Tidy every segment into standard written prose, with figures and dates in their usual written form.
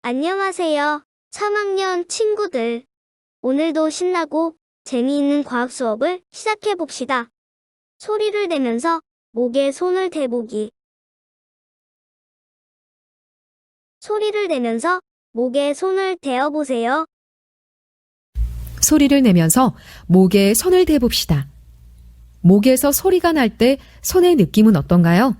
안녕하세요. 3학년 친구들. 오늘도 신나고 재미있는 과학 수업을 시작해 봅시다. 소리를 내면서 목에 손을 대보기. 소리를 내면서 목에 손을 대어보세요. 소리를 내면서 목에 손을 대봅시다. 목에서 소리가 날 때 손의 느낌은 어떤가요?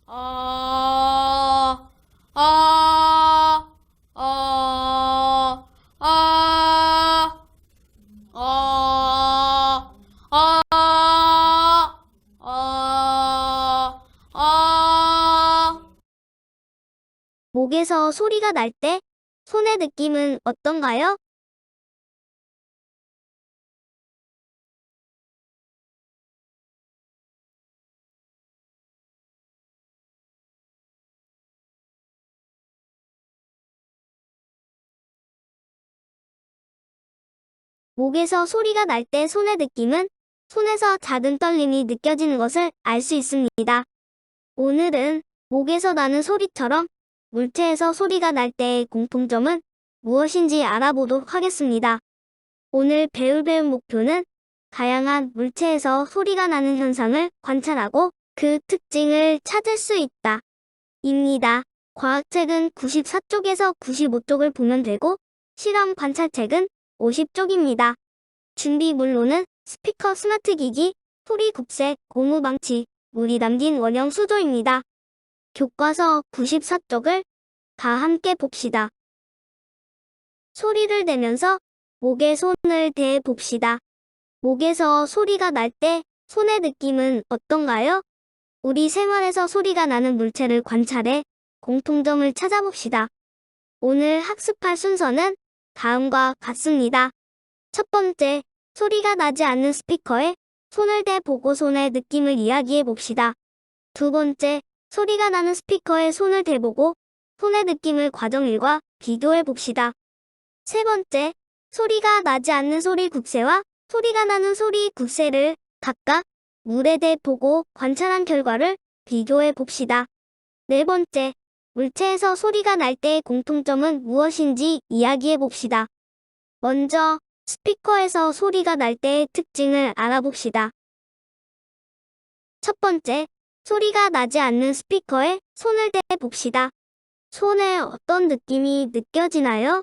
아, 아, 아, 아, 아, 아, 아. 목에서 소리가 날 때 손의 느낌은 어떤가요? 목에서 소리가 날 때 손의 느낌은 손에서 작은 떨림이 느껴지는 것을 알 수 있습니다. 오늘은 목에서 나는 소리처럼 물체에서 소리가 날 때의 공통점은 무엇인지 알아보도록 하겠습니다. 오늘 배울 목표는 다양한 물체에서 소리가 나는 현상을 관찰하고 그 특징을 찾을 수 있다. 입니다. 과학책은 94쪽에서 95쪽을 보면 되고 실험 관찰책은 50쪽입니다. 준비물로는 스피커, 스마트기기, 소리 kup색, 고무 망치, 물이 담긴 원형 수조입니다. 교과서 94쪽을 다 함께 봅시다. 소리를 내면서 목에 손을 대 봅시다. 목에서 소리가 날 때 손의 느낌은 어떤가요? 우리 생활에서 소리가 나는 물체를 관찰해 공통점을 찾아봅시다. 오늘 학습할 순서는 다음과 같습니다. 첫 번째, 소리가 나지 않는 스피커에 손을 대보고 손의 느낌을 이야기해 봅시다. 두 번째, 소리가 나는 스피커에 손을 대보고 손의 느낌을 과정 1과 비교해 봅시다. 세 번째, 소리가 나지 않는 소리 kup새와 소리가 나는 소리 kup새를 각각 물에 대보고 관찰한 결과를 비교해 봅시다. 네 번째, 물체에서 소리가 날 때의 공통점은 무엇인지 이야기해 봅시다. 먼저, 스피커에서 소리가 날 때의 특징을 알아봅시다. 첫 번째, 소리가 나지 않는 스피커에 손을 대 봅시다. 손에 어떤 느낌이 느껴지나요?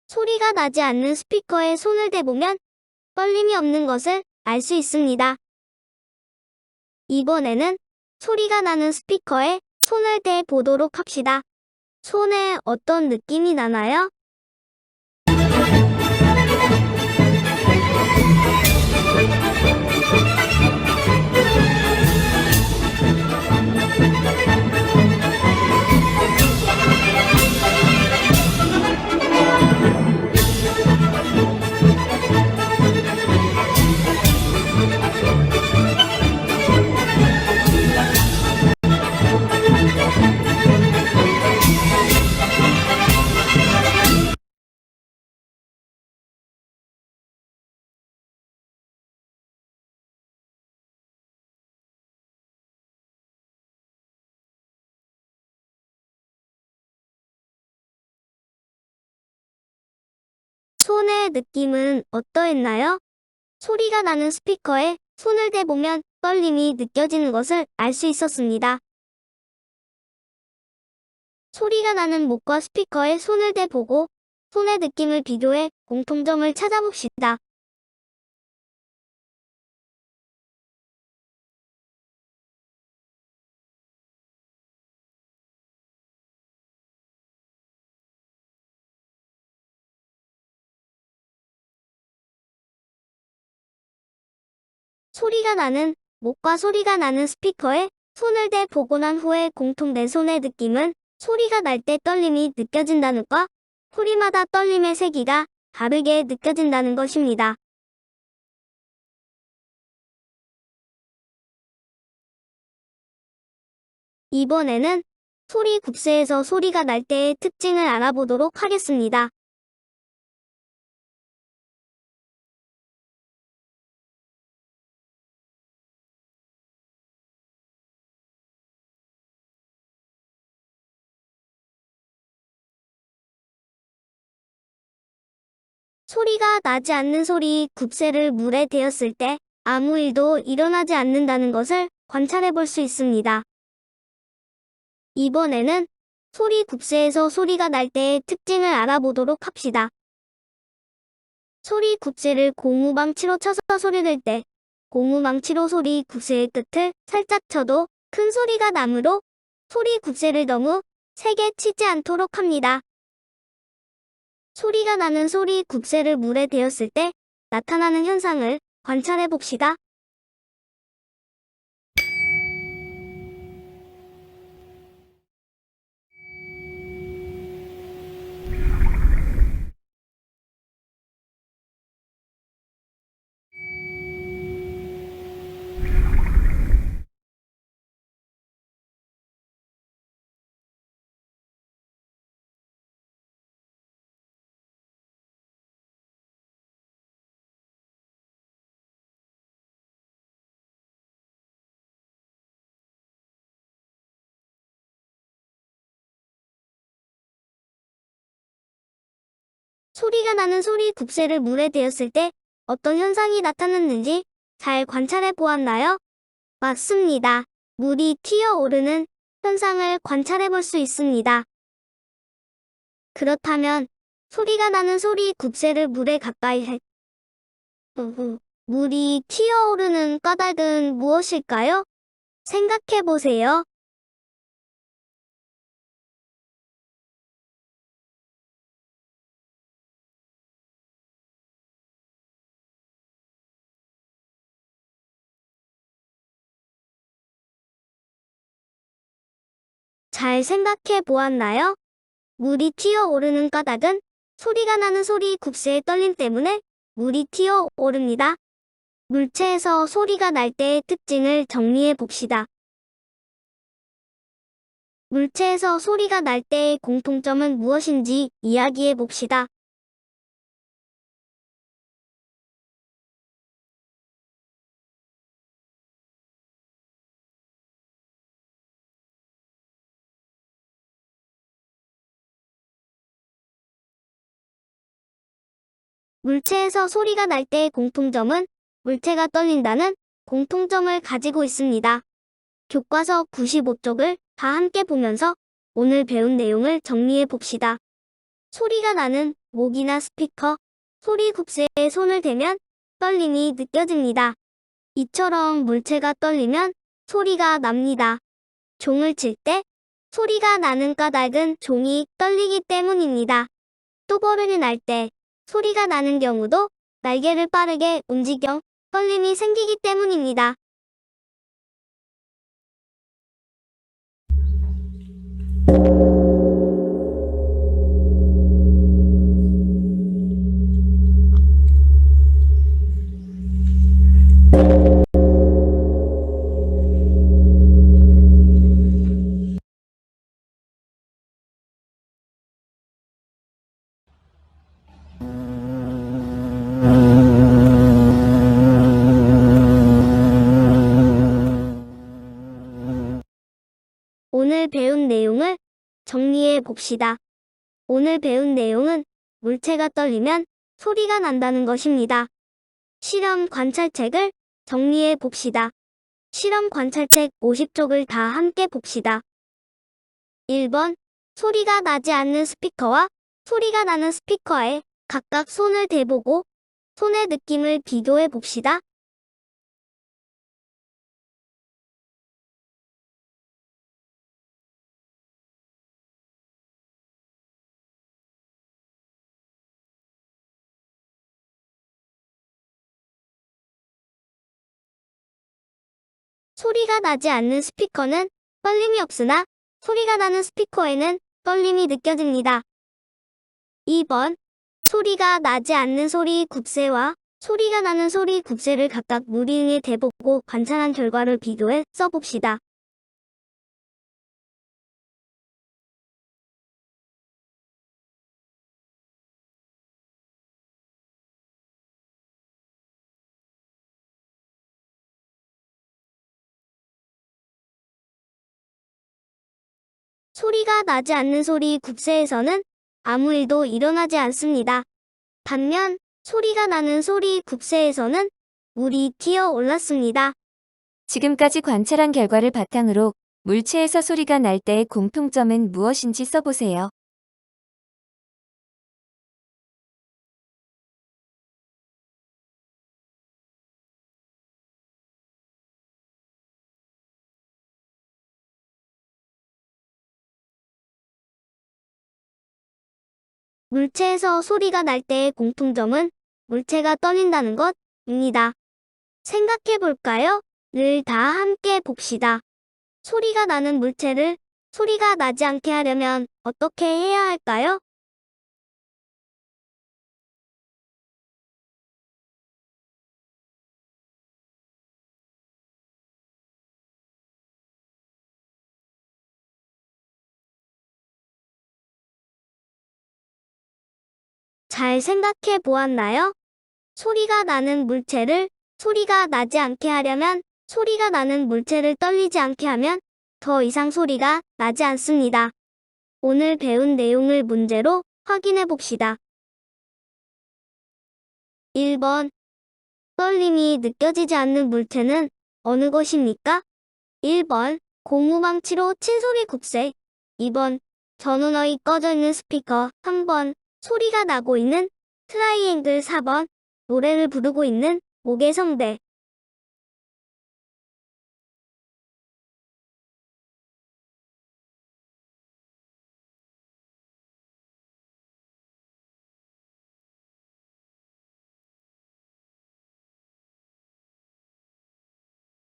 소리가 나지 않는 스피커에 손을 대보면 떨림이 없는 것을 알 수 있습니다. 이번에는 소리가 나는 스피커에 손을 대 보도록 합시다. 손에 어떤 느낌이 나나요? 손의 느낌은 어떠했나요? 소리가 나는 스피커에 손을 대보면 떨림이 느껴지는 것을 알 수 있었습니다. 소리가 나는 목과 스피커에 손을 대보고 손의 느낌을 비교해 공통점을 찾아봅시다. 소리가 나는 목과 소리가 나는 스피커에 손을 대보고 난 후에 공통된 손의 느낌은 소리가 날 때 떨림이 느껴진다는 것, 소리마다 떨림의 세기가 다르게 느껴진다는 것입니다. 이번에는 소리 굽새에서 소리가 날 때의 특징을 알아보도록 하겠습니다. 소리가 나지 않는 소리 굽새를 물에 대었을 때 아무 일도 일어나지 않는다는 것을 관찰해 볼 수 있습니다. 이번에는 소리 굽새에서 소리가 날 때의 특징을 알아보도록 합시다. 소리 굽새를 고무망치로 쳐서 소리낼 때 고무망치로 소리 굽새의 끝을 살짝 쳐도 큰 소리가 나므로 소리 굽새를 너무 세게 치지 않도록 합니다. 소리가 나는 소리 굽새를 물에 대었을 때 나타나는 현상을 관찰해 봅시다. 소리가 나는 소리 굽새를 물에 대었을 때 어떤 현상이 나타났는지 잘 관찰해 보았나요? 맞습니다. 물이 튀어오르는 현상을 관찰해 볼 수 있습니다. 그렇다면 소리가 나는 소리 굽새를 물에 가까이 해 물이 튀어오르는 까닭은 무엇일까요? 생각해 보세요. 잘 생각해 보았나요? 물이 튀어오르는 까닭은 소리가 나는 소리 굽새의 떨림 때문에 물이 튀어오릅니다. 물체에서 소리가 날 때의 특징을 정리해 봅시다. 물체에서 소리가 날 때의 공통점은 무엇인지 이야기해 봅시다. 물체에서 소리가 날 때의 공통점은 물체가 떨린다는 공통점을 가지고 있습니다. 교과서 95쪽을 다 함께 보면서 오늘 배운 내용을 정리해 봅시다. 소리가 나는 목이나 스피커, 소리 굽새에 손을 대면 떨림이 느껴집니다. 이처럼 물체가 떨리면 소리가 납니다. 종을 칠 때 소리가 나는 까닭은 종이 떨리기 때문입니다. 똑어른이 날 때 소리가 나는 경우도 날개를 빠르게 움직여 떨림이 생기기 때문입니다. 오늘 배운 내용을 정리해 봅시다. 오늘 배운 내용은 물체가 떨리면 소리가 난다는 것입니다. 실험 관찰책을 정리해 봅시다. 실험 관찰책 50쪽을 다 함께 봅시다. 1번, 소리가 나지 않는 스피커와 소리가 나는 스피커에 각각 손을 대보고 손의 느낌을 비교해 봅시다. 소리가 나지 않는 스피커는 떨림이 없으나 소리가 나는 스피커에는 떨림이 느껴집니다. 2번, 소리가 나지 않는 소리 굽새와 소리가 나는 소리 굽새를 각각 무리응에 대보고 관찰한 결과를 비교해 써봅시다. 소리가 나지 않는 소리 굽새에서는 아무 일도 일어나지 않습니다. 반면 소리가 나는 소리 굽새에서는 물이 튀어 올랐습니다. 지금까지 관찰한 결과를 바탕으로 물체에서 소리가 날 때의 공통점은 무엇인지 써보세요. 물체에서 소리가 날 때의 공통점은 물체가 떨린다는 것입니다. 생각해 볼까요? 늘 다 함께 봅시다. 소리가 나는 물체를 소리가 나지 않게 하려면 어떻게 해야 할까요? 잘 생각해 보았나요? 소리가 나는 물체를 소리가 나지 않게 하려면 소리가 나는 물체를 떨리지 않게 하면 더 이상 소리가 나지 않습니다. 오늘 배운 내용을 문제로 확인해 봅시다. 1번. 떨림이 느껴지지 않는 물체는 어느 것입니까? 1번. 고무망치로 친 소리 굽새. 2번. 전원어이 꺼져 있는 스피커. 3번. 소리가 나고 있는 트라이앵글. 4번. 노래를 부르고 있는 모개성대.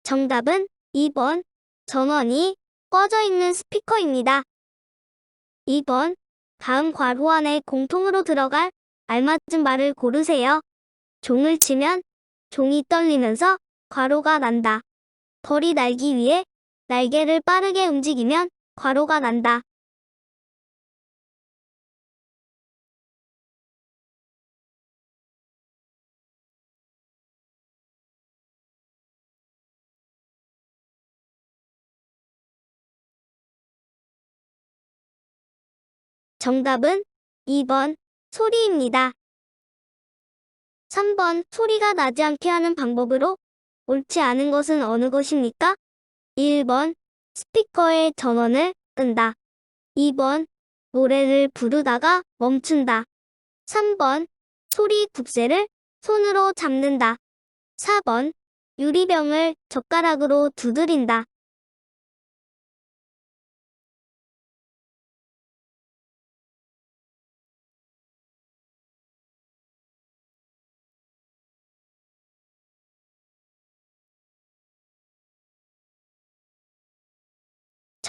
정답은 2번. 전원이 꺼져 있는 스피커입니다. 2번. 다음 괄호 안에 공통으로 들어갈 알맞은 말을 고르세요. 종을 치면 종이 떨리면서 괄호가 난다. 벌이 날기 위해 날개를 빠르게 움직이면 괄호가 난다. 정답은 2번. 소리입니다. 3번. 소리가 나지 않게 하는 방법으로 옳지 않은 것은 어느 것입니까? 1번. 스피커의 전원을 끈다. 2번. 노래를 부르다가 멈춘다. 3번. 소리 굽새를 손으로 잡는다. 4번. 유리병을 젓가락으로 두드린다.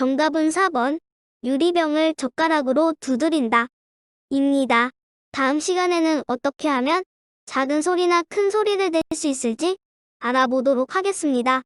정답은 4번. 유리병을 젓가락으로 두드린다. 입니다. 다음 시간에는 어떻게 하면 작은 소리나 큰 소리를 낼 수 있을지 알아보도록 하겠습니다.